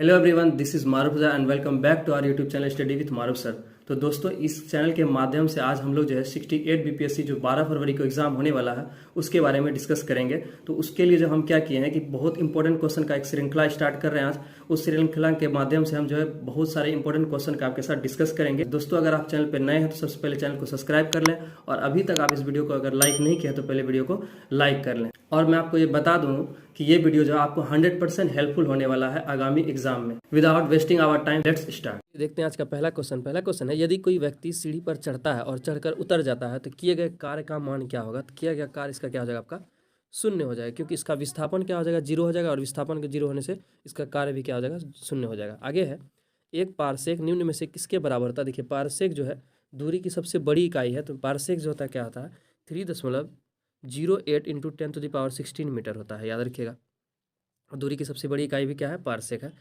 Hello everyone, this is Maroof and welcome back to our YouTube channel study with Maroof sir. तो दोस्तों, इस channel के माध्यम से आज हम लोग जो है 68 बीपीएससी जो 12 फरवरी को एग्जाम होने वाला है उसके बारे में डिस्कस करेंगे। तो उसके लिए जो हम क्या किए हैं कि बहुत इंपॉर्टेंट क्वेश्चन का एक श्रृंखला स्टार्ट कर रहे हैं आज। उस श्रृंखला के माध्यम से हम जो है बहुत सारे इंपॉर्टेंट क्वेश्चन का आपके साथ डिस्कस करेंगे। दोस्तों, अगर आप चैनल पर नए हैं तो सबसे पहले चैनल को सब्सक्राइब कर लें, और अभी तक आप इस वीडियो को अगर लाइक नहीं किया तो पहले वीडियो को लाइक कर लें। और मैं आपको ये बता दूं कि ये वीडियो जो आपको 100% हेल्पफुल होने वाला है आगामी एग्जाम में। Without wasting our time, let's start. देखते हैं आज का पहला क्वेश्चन है, यदि कोई व्यक्ति सीढ़ी पर चढ़ता है और चढ़कर उतर जाता है तो किए गए कार्य का मान क्या होगा। तो किया गया कार्य इसका क्या हो जाएगा, आपका शून्य हो जाएगा, क्योंकि इसका विस्थापन क्या हो जाएगा, जीरो हो जाएगा, और विस्थापन के जीरो होने से इसका कार्य भी क्या हो जाएगा, शून्य हो जाएगा। आगे है, एक पारसेक निम्न में से किसके बराबर होता है। देखिए, पारसेक जो है दूरी की सबसे बड़ी इकाई है, तो पारसेक जो होता है क्या होता है, 3.08 इंटू 10⁻16 मीटर होता है, याद रखिएगा। और दूरी की सबसे बड़ी इकाई भी क्या है, पारसेक है।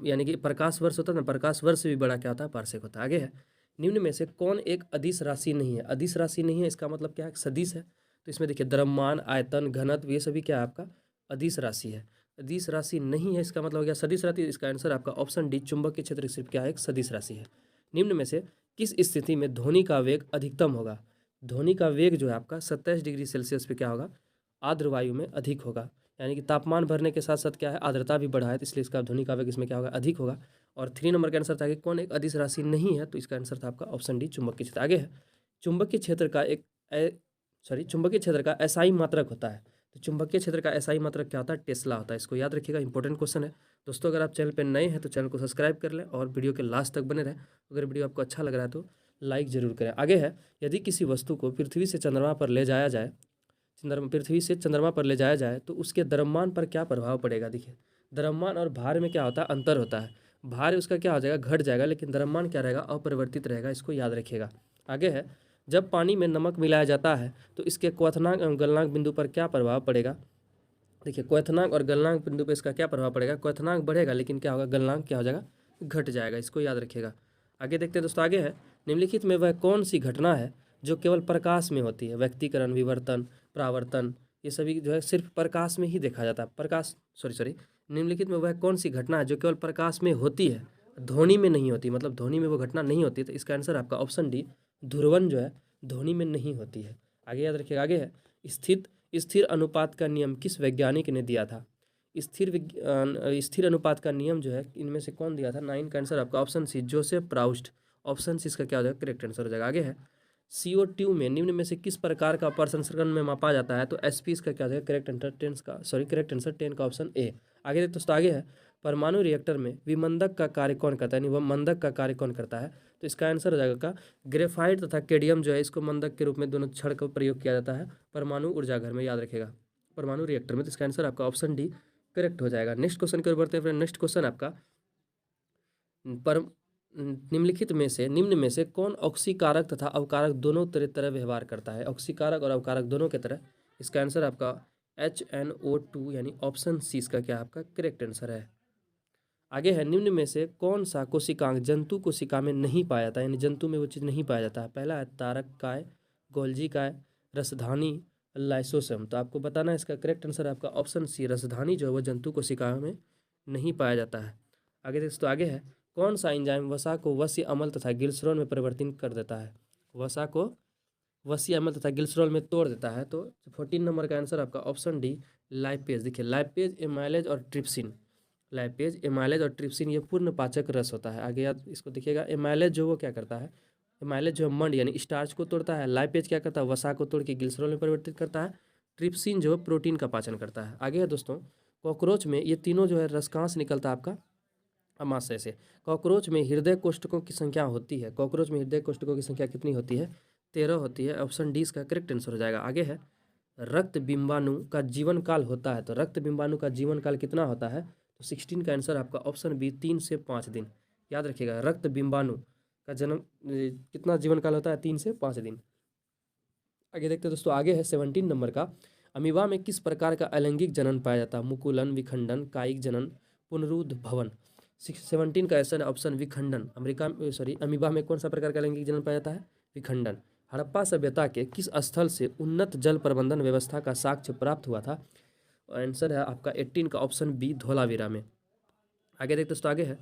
यानी कि प्रकाश वर्ष होता है ना, प्रकाश वर्ष से भी बड़ा क्या होता है, पारसेक होता है। आगे है, निम्न में से कौन एक अदिश राशि नहीं है। अदिश राशि नहीं है, इसका मतलब क्या है, सदिश है। तो इसमें देखिए, द्रव्यमान, आयतन, घनत्व, ये सभी क्या है, आपका अदिश राशि है। अदिश राशि नहीं है, इसका मतलब हो गया सदिश राशि। इसका आंसर आपका ऑप्शन डी, चुंबकीय क्षेत्र सिर्फ क्या है, एक सदिश राशि है। निम्न में से किस स्थिति में ध्वनि का वेग अधिकतम होगा। ध्वनि का वेग जो है आपका 27 डिग्री सेल्सियस पे क्या होगा, आर्द्र वायु में अधिक होगा। यानी कि तापमान बढ़ने के साथ साथ क्या है, आर्द्रता भी बढ़ा है, तो इसलिए इसका ध्वनि का वेग इसमें क्या होगा, अधिक होगा। और 3 नंबर का आंसर था कि कौन एक अदिश राशि नहीं है, तो इसका आंसर था आपका ऑप्शन डी, चुंबकीय क्षेत्र। आगे है, चुंबकीय क्षेत्र का चुंबकीय क्षेत्र का एसआई मात्रक होता है। तो चुंबकीय क्षेत्र का एसआई मात्रक क्या होता है, टेस्ला होता है। इसको याद रखिएगा, इंपॉर्टेंट क्वेश्चन है। दोस्तों, अगर आप चैनल पर नए हैं तो चैनल को सब्सक्राइब कर लें और वीडियो के लास्ट तक बने रहें। अगर वीडियो आपको अच्छा लग रहा है तो लाइक जरूर करें। आगे है, यदि किसी वस्तु को पृथ्वी से चंद्रमा पर ले जाया जाए, पृथ्वी से चंद्रमा पर ले जाया जाए तो उसके द्रव्यमान पर क्या प्रभाव पड़ेगा। देखिए, द्रव्यमान और भार में क्या होता है, अंतर होता है। भार उसका क्या हो जाएगा, घट जाएगा, लेकिन द्रव्यमान क्या रहेगा, अपरिवर्तित रहेगा। इसको याद रखिएगा। आगे है, जब पानी में नमक मिलाया जाता है तो इसके क्वथनांक एवं गलनांक बिंदु पर क्या प्रभाव पड़ेगा। देखिए, क्वथनांक और गलनांक बिंदु पर इसका क्या प्रभाव पड़ेगा, क्वथनांक बढ़ेगा, लेकिन क्या होगा, गलनांक क्या हो जाएगा, घट जाएगा। इसको याद रखिएगा। आगे देखते हैं दोस्तों। आगे है, निम्नलिखित में वह कौन सी घटना है जो केवल प्रकाश में होती है। व्यक्तीकरण, विवर्तन, परावर्तन, ये सभी जो है सिर्फ प्रकाश में ही देखा जाता है। निम्नलिखित में वह कौन सी घटना है जो केवल प्रकाश में होती है, ध्वनि में नहीं होती। मतलब ध्वनि में वो घटना नहीं होती, तो इसका आंसर आपका ऑप्शन डी, ध्रुवन जो है ध्वनि में नहीं होती है। आगे याद रखिएगा। आगे है, स्थिर अनुपात का नियम किस वैज्ञानिक ने दिया था। स्थिर अनुपात का नियम जो है इनमें से कौन दिया था। 9 का आंसर आपका option C, Joseph Proust. Option C इसका क्या हो जाएगा, करेक्ट आंसर हो जाएगा। आगे है, CO2 में निम्न में से किस प्रकार का प्रसंस्करण में मापा जाता है। तो SP इसका क्या हो जाएगा, करेक्ट आंसर 10 का ऑप्शन ए। आगे दोस्तों, आगे है, परमाणु रिएक्टर में विमंदक का कार्य कौन करता है, यानी वह मंदक का कार्य कौन करता है। तो इसका आंसर हो जाएगा ग्रेफाइट तथा केडियम जो है, इसको मंदक के रूप में दोनों छड़ का प्रयोग किया जाता है परमाणु ऊर्जा घर में, याद रखेगा, परमाणु रिएक्टर में। तो इसका आंसर आपका ऑप्शन डी करेक्ट हो जाएगा। नेक्स्ट क्वेश्चन की ओर बढ़ते हैं फ्रेंड। नेक्स्ट क्वेश्चन आपका, निम्न में से कौन ऑक्सीकारक तथा अवकारक दोनों तरह व्यवहार करता है। ऑक्सीकारक और अवकारक दोनों के तरह। इसका आंसर आपका HNO2 यानी ऑप्शन सी इसका क्या आपका करेक्ट आंसर है। आगे है, निम्न में से कौन सा कोशिकांग जंतु कोशिका में नहीं पाया जाता है, यानी जंतु में वो चीज़ नहीं पाया जाता है। पहला है तारक काय, गोल्जी काय, रसधानी, लाइसोसोम। तो आपको बताना है, इसका करेक्ट आंसर आपका ऑप्शन सी, रसधानी जो है वो जंतु कोशिकाओं में नहीं पाया जाता है। आगे दोस्तों, आगे है, कौन सा एंजाइम वसा को वसीय अम्ल तथा ग्लिसरॉल में परिवर्तित कर देता है। वसा को वसीय अम्ल तथा ग्लिसरॉल में तोड़ देता है। तो 14 नंबर का आंसर आपका ऑप्शन डी, लाइपेज। देखिए, लाइपेज, एमाइलेज और ट्रिप्सिन। लाइपेज, एमाइलेज और ट्रिप्सिन ये पूर्ण पाचक रस होता है। आगे याद इसको देखिएगा, एमाइलेज जो वो क्या करता है, एमाइलेज जो है मंड यानी स्टार्च को तोड़ता है। लाइपेज क्या करता है, वसा को तोड़ के ग्लिसरॉल में परिवर्तित करता है। ट्रिप्सिन जो है प्रोटीन का पाचन करता है। आगे है दोस्तों, कॉकरोच में ये तीनों जो है रसकांस निकलता है आपका अमाशय से। कॉकरोच में हृदय कोष्ठकों की संख्या होती है। कॉकरोच में हृदय कोष्ठकों की संख्या कितनी होती है, 13 होती है। ऑप्शन डी इसका करेक्ट आंसर हो जाएगा। आगे है, रक्त बिंबाणु का जीवन काल होता है। तो रक्त बिंबाणु का जीवन काल कितना होता है, तो 16 का आंसर आपका ऑप्शन बी, 3 से 5 दिन। याद रखिएगा, रक्त बिंबाणु का जन्म कितना जीवन काल होता है, 3 से 5 दिन। आगे देखते हैं दोस्तों। आगे है 17 नंबर का, अमीबा में किस प्रकार का अलैंगिक जनन पाया जाता है। मुकुलन, विखंडन, कायिक जनन, पुनरुद्भवन। 17 का आंसर ऑप्शन विखंडन। अमीबा में कौन सा प्रकार का अलैंगिक जनन पाया जाता है, विखंडन। हड़प्पा सभ्यता के किस स्थल से उन्नत जल प्रबंधन व्यवस्था का साक्ष्य प्राप्त हुआ था। आंसर है आपका 18 का ऑप्शन बी, धोलावीरा में। आगे देखते दोस्तों, आगे है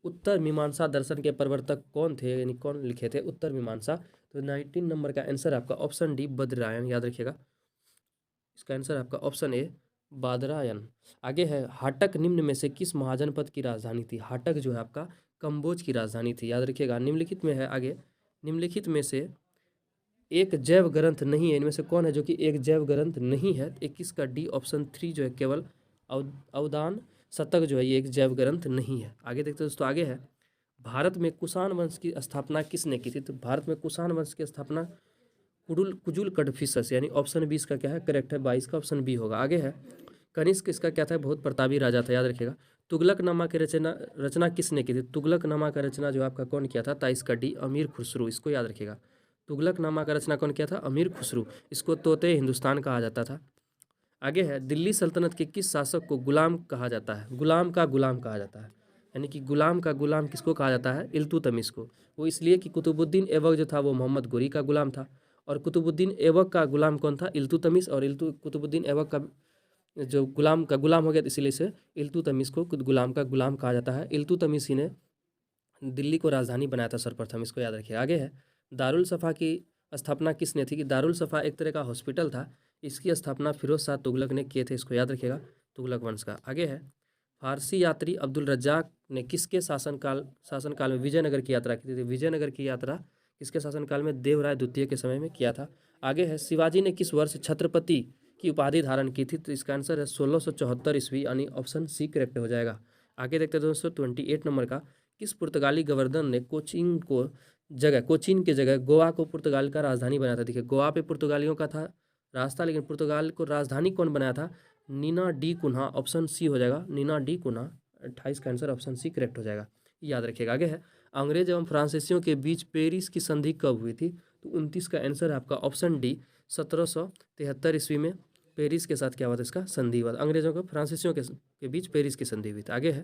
उत्तर मीमांसा दर्शन के प्रवर्तक कौन थे, यानी कौन लिखे थे उत्तर मीमांसा। तो 19 नंबर का आंसर आपका ऑप्शन डी बद्रायन, याद रखिएगा। इसका आंसर आपका ऑप्शन ए बादरायन। आगे है हाटक निम्न में से किस महाजनपद की राजधानी थी। हाटक जो है आपका कंबोज की राजधानी थी, याद रखिएगा। निम्नलिखित में है, आगे निम्नलिखित में से एक जैव ग्रंथ नहीं है, इनमें से कौन है जो कि एक जैव ग्रंथ नहीं है। 21 का डी ऑप्शन 3 जो है केवल अवदान शतक जो है ये एक जैव ग्रंथ नहीं है। आगे देखते हैं दोस्तों, आगे है भारत में कुषाण वंश की स्थापना किसने की थी। तो भारत में कुषाण वंश की स्थापना कुजुल कडफिसस, यानी ऑप्शन बी इसका क्या है करेक्ट है, 22 का ऑप्शन बी होगा। आगे है कनिष्क, इसका क्या था बहुत प्रतापी राजा था, याद रखिएगा। तुगलकनामा की रचना किसने की थी। तुगलकनामा का रचना जो आपका कौन किया था, 23 का डी अमीर खुसरू, इसको याद रखिएगा। तुगलकनामा का रचना कौन किया था, अमीर खुसरू। इसको तोते हिंदुस्तान कहा जाता था। आगे है दिल्ली सल्तनत के किस शासक को गुलाम कहा जाता है। गुलाम का गुलाम कहा जाता है, यानी कि गुलाम का गुलाम किसको कहा जाता है, इल्तुतमिश को। वो इसलिए कि कुतुबुद्दीन ऐबक जो था वो मोहम्मद गोरी का गुलाम था, और कुतुबुद्दीन ऐबक का गुलाम कौन था, इल्तुतमिश। और कुतुबुद्दीन ऐबक का जो गुलाम का गुलाम हो गया, इसीलिए से इल्तुतमिश को गुलाम का गुलाम कहा जाता है। इल्तुतमिश ही ने दिल्ली को राजधानी बनाया था सर्वप्रथम, इसको याद रखिए। आगे है दारुल सफ़ा की स्थापना किसने थी। कि दारुल सफ़ा एक तरह का हॉस्पिटल था, इसकी स्थापना फिरोज शाह तुगलक ने किए थे, इसको याद रखिएगा, तुगलक वंश का। आगे है फारसी यात्री अब्दुल रज्जाक ने किसके शासनकाल में विजयनगर की यात्रा की थी। विजयनगर की यात्रा किसके शासनकाल में, देवराय द्वितीय के समय में किया था। आगे है शिवाजी ने किस वर्ष छत्रपति की उपाधि धारण की थी। तो इसका आंसर है 1674 ईस्वी, यानी ऑप्शन सी करेक्ट हो जाएगा। आगे देखते हैं दोस्तों 28 नंबर का, किस पुर्तगाली गवर्नर ने कोचीन के जगह गोवा को पुर्तगाल का राजधानी बनाया था। देखिए गोवा पे पुर्तगालियों का था रास्ता, लेकिन पुर्तगाल को राजधानी कौन बनाया था, Nina da Cunha, option C हो जाएगा, नीना डी कुन्हा। 28 का आंसर ऑप्शन सी करेक्ट हो जाएगा, याद रखिएगा। आगे है अंग्रेज एवं फ्रांसीसियों के बीच पेरिस की संधि कब हुई थी। तो 29 का आंसर आपका ऑप्शन डी 1773 ईस्वी में पेरिस के साथ क्या हुआ था, इसका संधि हुआ था। अंग्रेजों को फ्रांसीसियों के बीच पेरिस की संधि हुई थी। आगे है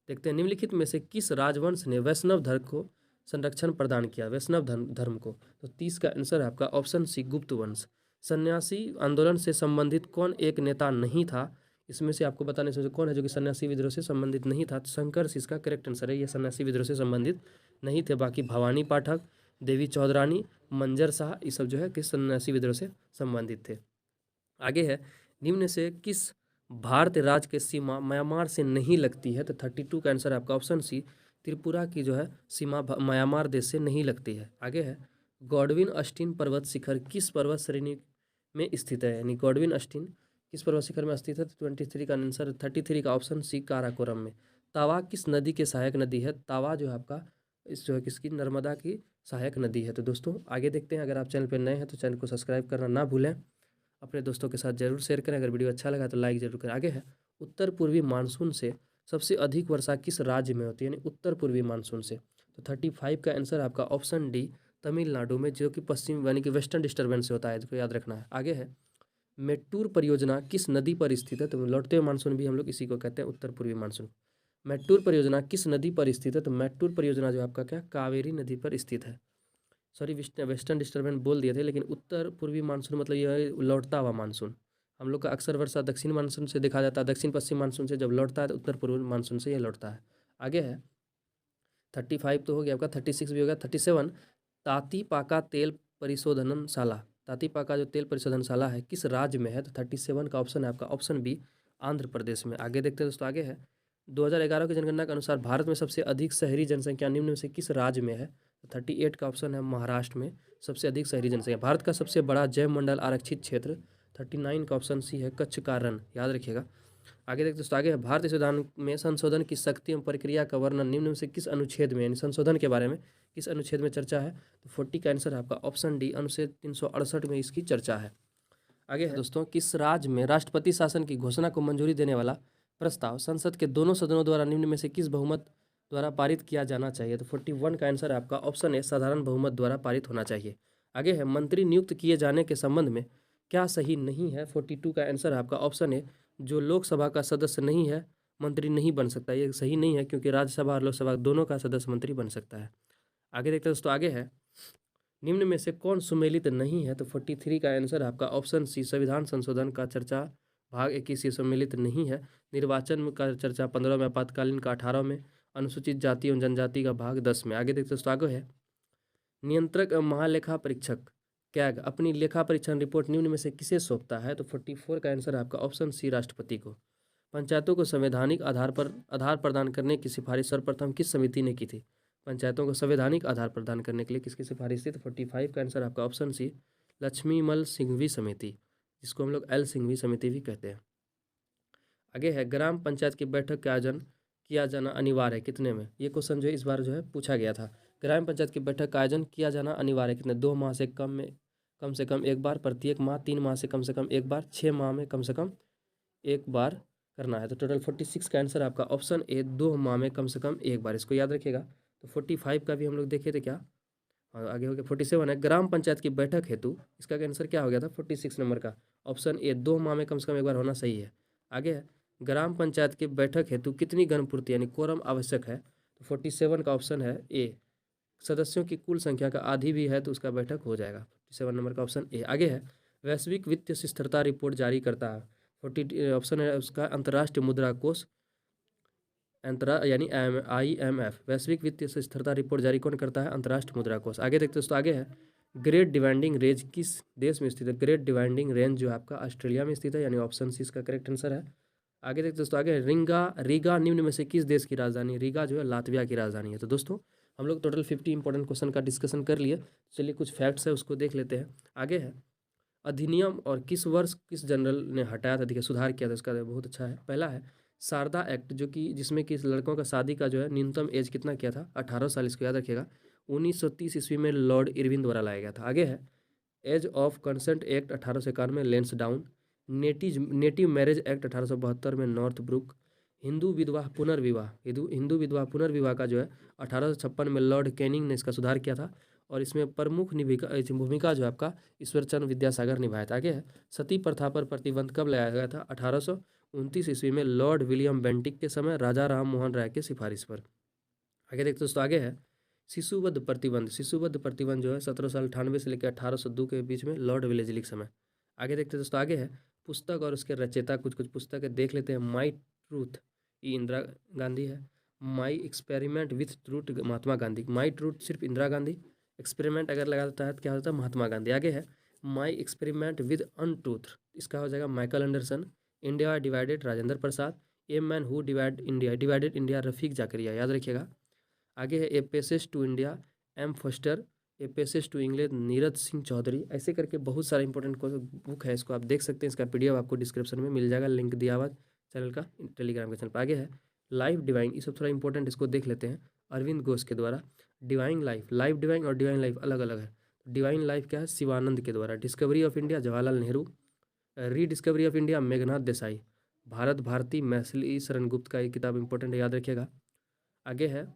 देखते हैं निम्नलिखित में से किस राजवंश ने वैष्णव धर्म को संरक्षण प्रदान किया, वैष्णव धर्म को। तो 30 का आंसर है आपका ऑप्शन सी गुप्त वंश। सन्यासी आंदोलन से संबंधित कौन एक नेता नहीं था। इसमें से आपको बताने से कौन है जो कि सन्यासी विद्रोह से संबंधित नहीं था। तो शंकर इसका करेक्ट आंसर है, ये सन्यासी विद्रोह से संबंधित नहीं थे। बाकी भवानी पाठक, देवी चौधरानी, मंजर शाह, ये सब जो है कि सन्यासी विद्रोह से संबंधित थे। आगे है निम्न से किस भारतीय राज्य की सीमा म्यांमार से नहीं लगती है। तो 32 का आंसर आपका ऑप्शन सी त्रिपुरा की जो है सीमा म्यांमार देश से नहीं लगती है। आगे है गॉडविन अस्टीन पर्वत शिखर किस पर्वत श्रेणी में स्थित है, यानी गॉडविन अस्टीन किस पर्वत शिखर में स्थित है। तो 23 का आंसर 33 का ऑप्शन सी काराकोरम में। तावा किस नदी के सहायक नदी है। तावा जो है आपका इस जो है किसकी, नर्मदा की सहायक नदी है। तो दोस्तों आगे देखते हैं, अगर आप चैनल पर नए हैं तो चैनल को सब्सक्राइब करना ना भूलें, अपने दोस्तों के साथ जरूर शेयर करें। अगर वीडियो अच्छा लगा तो लाइक जरूर करें। आगे है उत्तर पूर्वी मानसून से सबसे अधिक वर्षा किस राज्य में होती है, यानी उत्तर पूर्वी मानसून से। तो 35 का आंसर आपका ऑप्शन डी तमिलनाडु में, जो कि पश्चिम यानी कि वेस्टर्न डिस्टर्बेंस से होता है, इसको याद रखना है। आगे है मेट्टूर परियोजना किस नदी पर स्थित है। तो लौटते हुए मानसून भी हम लोग इसी को कहते हैं उत्तर पूर्वी मानसून। मेट्टूर परियोजना किस नदी पर स्थित है। तो मेट्टूर परियोजना जो आपका क्या कावेरी नदी पर स्थित है। सॉरी वेस्टर्न डिस्टर्बेंस बोल दिए थे, लेकिन उत्तर पूर्वी मानसून मतलब यह है लौटता हुआ मानसून। हम लोग का अक्सर वर्षा दक्षिण मानसून से देखा जाता है, दक्षिण पश्चिम मानसून से जब लौटता है तो उत्तर पूर्वी मानसून से यह लौटता है। आगे है 35 तो हो गया आपका, 36 भी हो गया। 37 तातीपाका तेल परिशोधनशाला, तातीपाका जो तेल परिशोधनशाला है किस राज्य में है। तो 37 का ऑप्शन है आपका ऑप्शन बी आंध्र प्रदेश में। आगे देखते हैं दोस्तों, आगे है 2011 की जनगणना के अनुसार भारत में सबसे अधिक शहरी जनसंख्या निम्न में से किस राज्य में है। तो 38 का ऑप्शन है महाराष्ट्र में सबसे अधिक शहरी जनसंख्या। भारत का सबसे बड़ा जैव मंडल आरक्षित क्षेत्र 39 का ऑप्शन सी है कच्छ का रण, याद रखिएगा। आगे देखते दोस्तों, आगे है भारतीय संविधान में संशोधन की शक्ति एवं प्रक्रिया का वर्णन निम्न में से किस अनुच्छेद में, यानी संशोधन के बारे में किस अनुच्छेद में चर्चा है। तो 40 का आंसर है आपका ऑप्शन डी अनुच्छेद 368 में इसकी चर्चा है। आगे है दोस्तों किस राज्य में राष्ट्रपति शासन की घोषणा को मंजूरी देने वाला प्रस्ताव संसद के दोनों सदनों द्वारा निम्न में से किस बहुमत द्वारा पारित किया जाना चाहिए। तो 41 का आंसर है आपका ऑप्शन ए साधारण बहुमत द्वारा पारित होना चाहिए। आगे है मंत्री नियुक्त किए जाने के संबंध में क्या सही नहीं है। 42 का आंसर है आपका ऑप्शन ए जो लोकसभा का सदस्य नहीं है मंत्री नहीं बन सकता, ये सही नहीं है, क्योंकि राज्यसभा और लोकसभा दोनों का सदस्य मंत्री बन सकता है। आगे देखते हैं दोस्तों, आगे है निम्न में से कौन सुमेलित नहीं है। तो 43 का आंसर आपका ऑप्शन सी संविधान संशोधन का चर्चा भाग 21 ये सम्मिलित नहीं है। निर्वाचन का चर्चा 15 में, आपातकालीन का 18 में, अनुसूचित जाति एवं जनजाति का भाग 10 में। आगे देखते दोस्तों, आगे है नियंत्रक महालेखा परीक्षक कैग अपनी लेखा परीक्षण रिपोर्ट निम्न में से किसे सौंपता है? तो 44 का आंसर है आपका ऑप्शन सी, राष्ट्रपति को। पंचायतों को संवैधानिक आधार प्रदान करने की सिफारिश सर्वप्रथम किस समिति ने की थी? पंचायतों को संवैधानिक आधार प्रदान करने के लिए किसकी सिफारिश थी? तो 45 का आंसर आपका ऑप्शन सी, लक्ष्मीमल सिंघवी समिति, जिसको हम लोग एल सिंघवी समिति भी कहते हैं। आगे है ग्राम पंचायत की बैठक का आयोजन किया जाना अनिवार्य है कितने में? ये क्वेश्चन जो है इस बार जो है पूछा गया था। ग्राम पंचायत की बैठक का आयोजन किया जाना अनिवार्य है कितने? 2 माह से कम से कम एक बार, प्रत्येक माह 3 माह से कम एक बार, 6 माह में कम से कम एक बार करना है। तो टोटल 46 का आंसर आपका ऑप्शन ए, 2 माह में कम से कम एक बार। इसको याद रखिएगा। तो 45 का भी हम लोग देखे थे क्या? हाँ, आगे हो गया 47 है ग्राम पंचायत की बैठक हेतु, इसका आंसर क्या हो गया था? 46 नंबर का ऑप्शन ए, 2 माह में कम से कम एक बार होना सही है। आगे है ग्राम पंचायत की बैठक हेतु कितनी गणपूर्ति यानी कोरम आवश्यक है? तो 47 का ऑप्शन है ए, सदस्यों की कुल संख्या का आधी भी है तो उसका बैठक हो जाएगा। 47 नंबर का ऑप्शन ए। आगे है वैश्विक वित्तीय स्थिरता रिपोर्ट जारी करता है। 40 ऑप्शन है उसका अंतर्राष्ट्रीय मुद्रा कोष, यानी IMF। वैश्विक वित्तीय स्थिरता रिपोर्ट जारी कौन करता है? अंतर्राष्ट्रीय मुद्रा कोष। आगे देखते दोस्तों, आगे है ग्रेट डिवाइडिंग रेंज किस देश में स्थित है? ग्रेट डिवाइडिंग रेंज जो आपका ऑस्ट्रेलिया में स्थित है, यानी ऑप्शन सी इसका करेक्ट आंसर है। आगे देखते दोस्तों, आगे है रीगा निम्न में से किस देश की राजधानी? रीगा जो है लातविया की राजधानी है। तो दोस्तों हम लोग टोटल 50 इंपॉर्टेंट क्वेश्चन का डिस्कशन कर लिए। चलिए कुछ फैक्ट्स है उसको देख लेते हैं। आगे है अधिनियम और किस वर्ष किस जनरल ने हटाया था, देखिए सुधार किया था, इसका बहुत अच्छा है। पहला है शारदा एक्ट, जो कि जिसमें कि लड़कों का शादी का जो है न्यूनतम एज कितना किया था? 18 साल। इसको याद रखिएगा। 1930 ईस्वी में लॉर्ड इरविन द्वारा लाया गया था। आगे है एज ऑफ कंसेंट एक्ट 1891 में लेंसडाउन, नेटिव मैरिज एक्ट 1872 में नॉर्थ ब्रुक, हिंदू विधवा पुनर्विवाह का जो है 1856 में लॉर्ड कैनिंग ने इसका सुधार किया था, और इसमें प्रमुख भूमिका जो है आपका ईश्वरचंद्र विद्यासागर निभाया था। आगे है सती प्रथा पर प्रतिबंध कब लगाया गया था? 1829 ईस्वी में लॉर्ड विलियम बेंटिक के समय राजा राम मोहन राय की सिफारिश पर। आगे देखते दोस्तों, आगे है शिशुवध प्रतिबंध जो है 1798 से लेकर 1802 के बीच में लॉर्ड विलेजली के समय। आगे देखते दोस्तों, आगे है पुस्तक और उसके रचयिता, कुछ पुस्तकें देख लेते हैं। माई ट्रूथ, ये इंदिरा गांधी है। My experiment with truth, Mahatma Gandhi. My truth सिर्फ इंदिरा गांधी, एक्सपेरिमेंट अगर लगा देता है तो क्या होता है? महात्मा गांधी। आगे है माई एक्सपेरिमेंट विद अनट्रूथ, इसका हो जाएगा Michael Anderson. India divided, Rajendra Prasad. A man who divided India, Rafiq Zakaria, याद रखिएगा। आगे है a passage to India, M Forster. A passage to England, Neeraj Singh Chaudhary. ऐसे करके बहुत सारा इंपॉर्टेंट बुक है, इसको आप देख सकते हैं। इसका PDF आपको डिस्क्रिप्शन में मिल जाएगा, लिंक दिया हुआ चैनल का, टेलीग्राम के चैनल पर। आगे है लाइफ डिवाइन, ये सब थोड़ा इंपॉर्टेंट, इसको देख लेते हैं। अरविंद घोष के द्वारा। डिवाइन डिवाइन और डिवाइन लाइफ अलग अलग है। डिवाइन लाइफ क्या है? शिवानंद के द्वारा। Discovery of India, Jawaharlal Nehru. Rediscovery of India, Meghnad Desai. Bharat Bharati, Maithili Sharan Gupt का ये किताब इंपॉर्टेंट है, याद रखिएगा। आगे है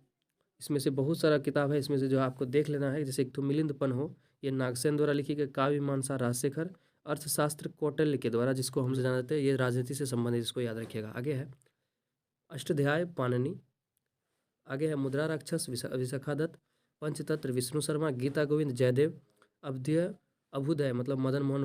इसमें से बहुत सारा किताब है, इसमें से जो आपको देख लेना है। जैसे एक तो मिलिंदपन हो, ये नागसेन द्वारा लिखी गई। काव्य मीमांसा, राजशेखर। अर्थशास्त्र, कौटिल्य के द्वारा, जिसको हम जानते हैं ये राजनीति से संबंधित, इसको याद रखिएगा। आगे है अष्टाध्याय, पाणिनि। आगे है मुद्रा राक्षस, विशाखा दत्त। पंचतंत्र, विष्णु शर्मा। गीता गोविंद, जयदेव। अभ्युदय मतलब मदन मोहन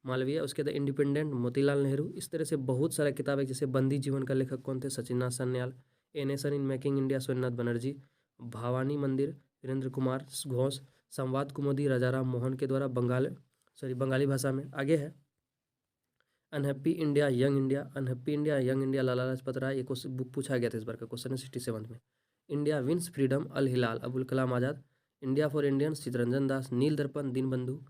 मालवीय। उसके बाद इंडिपेंडेंट, मोतीलाल नेहरू। इस तरह से बहुत सारा किताब है। जैसे बंदी जीवन का लेखक कौन थे? Sachinnath Sanyal. A nation in making India, Somnath Banerjee. Bhavani Mandir, Virendra Kumar Ghosh. संवाद कुमुदी, राजाराम मोहन के द्वारा, बंगाली भाषा में। आगे है unhappy India, young India, Lala Lajpat Rai. ये क्वेश्चन बुक पूछा गया था, इस बार का क्वेश्चन है 67 में। India wins freedom, Al Hilal, Abul Kalam Azad. India for Indians, Chittaranjan Das. Neel Darpan, Dinabandhu.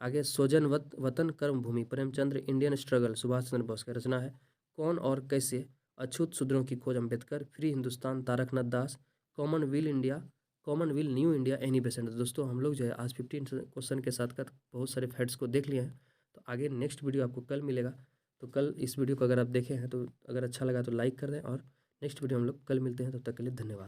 आगे Sozan Watan Karmabhoomi, Premchandra. Indian struggle, Subhash Chandra Bose की रचना है। कौन और कैसे, अछूत शूद्रों की खोज, Ambedkar. Free Hindustan, Taraknath Das. Commonwealth new India, Annie Besant. दोस्तों हम लोग जो है आज 15 क्वेश्चन के साथ बहुत सारे फैक्ट्स को देख लिए हैं। तो आगे नेक्स्ट वीडियो आपको कल मिलेगा। तो कल इस वीडियो को अगर आप देखे हैं तो अगर अच्छा लगा तो लाइक कर दें, और नेक्स्ट वीडियो हम लोग कल मिलते हैं। तब तक के लिए धन्यवाद।